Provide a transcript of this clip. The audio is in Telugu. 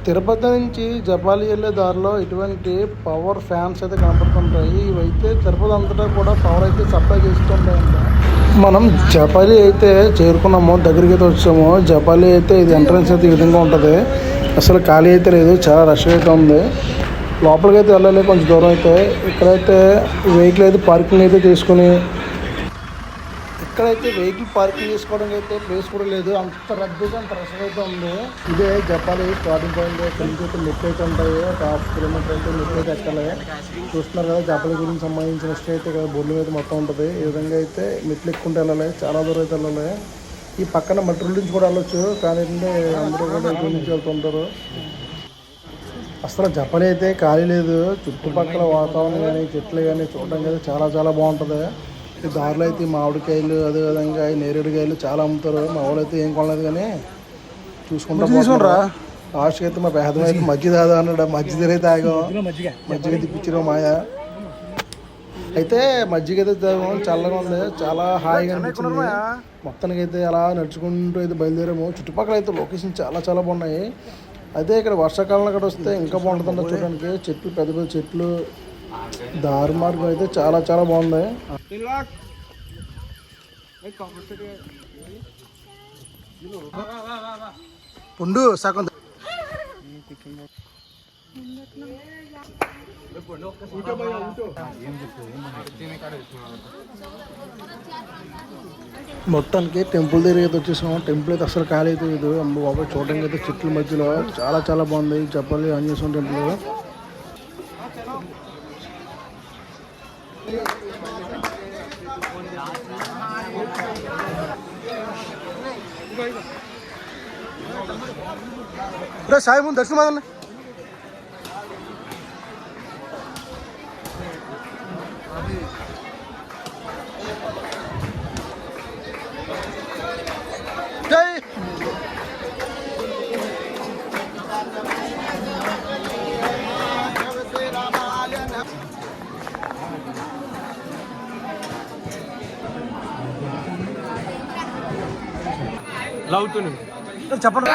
తిరుపతి నుంచి జపాలి వెళ్ళే దారిలో ఇటువంటి పవర్ ఫ్యాన్స్ అయితే కనపడుతుంటాయి. ఇవైతే తిరుపతి అంతటా కూడా పవర్ అయితే సప్లై చేస్తుంటాయంట. మనం జపాలి అయితే చేరుకున్నాము, దగ్గరికి అయితే వచ్చాము. జపాలి అయితే ఇది ఎంట్రన్స్ అయితే ఈ విధంగా ఉంటుంది. అసలు ఖాళీ అయితే లేదు, చాలా రష్ అయితే ఉంది. లోపలికి అయితే వెళ్ళాలి కొంచెం దూరం అయితే. ఇక్కడైతే వెహికల్ అయితే పార్కింగ్ అయితే తీసుకుని, ఇక్కడైతే వెహికల్ పార్కింగ్ చేసుకోవడానికి అయితే ప్లేస్ కూడా లేదు, అంత రద్దీగా అంత రష్ అయితే ఉంది. ఇదే జపాలి స్టార్టింగ్ పాయింట్. ఇక్కడ నుంచి అయితే మెట్లు అయితే ఉంటాయి, ఒక 1/2 కిలోమీటర్ అయితే మెట్లు అయితే ఎక్కాలి. చూస్తున్నారు కదా, జపాలి గురించి సంబంధించిన హిస్టరీ అయితే ఇక్కడ బోర్డు మీద మొత్తం ఉంటుంది. ఈ విధంగా అయితే మెట్లు ఎక్కుంటే వెళ్ళాలి, చాలా దూరం అయితే వెళ్ళాలి. ఈ పక్కన మట్టి నుంచి కూడా వెళ్ళొచ్చు, కానీ అందరూ కూడా ఇక్కడ నుంచి వెళ్తుంటారు. అసలు జపాలి అయితే ఖాళీ లేదు. చుట్టుపక్కల వాతావరణం కానీ చెట్లు కానీ చూడడానికి అయితే చాలా చాలా బాగుంటుంది. ఈ దారిలో అయితే మామిడికాయలు, అదేవిధంగా నేరేడుకాయలు చాలా అమ్ముతారు. మా వాళ్ళు అయితే ఏం కొనలేదు కానీ చూసుకుంటా. లాస్ట్కి అయితే మా పేదం అయితే మజ్జిగ తాదా అన్నాడు. మజ్జిగ అయితే తాగాం, మజ్జిగ తిప్పించారు మాయ. అయితే మజ్జిగ అయితే తాగాం, చల్లగా ఉంది, చాలా హాయిగా అనిపించింది. మొత్తానికి అయితే అలా నడుచుకుంటూ అయితే బయలుదేరాము. చుట్టుపక్కల అయితే లొకేషన్ చాలా చాలా బాగున్నాయి. అదే ఇక్కడ వర్షాకాలంలో కూడా వస్తే ఇంకా బాగుంటుందంట చూడడానికి. చెట్లు, పెద్ద పెద్ద చెట్లు, దారి మార్గం అయితే చాలా చాలా బాగుంది. పుండు సగం మొత్తానికి టెంపుల్ దగ్గర అయితే వచ్చేసాం. టెంపుల్ అయితే అసలు ఖాళీ అయితే లేదు. అమ్మ బాబాయ్, చూడడానికి అయితే చెట్ల మధ్యలో చాలా చాలా బాగుంది జపాలి ఆంజనేయ స్వామి టెంపుల్. సాయి ముందు దర్శనం అదన్న. లవ్ టు చెప్పండి.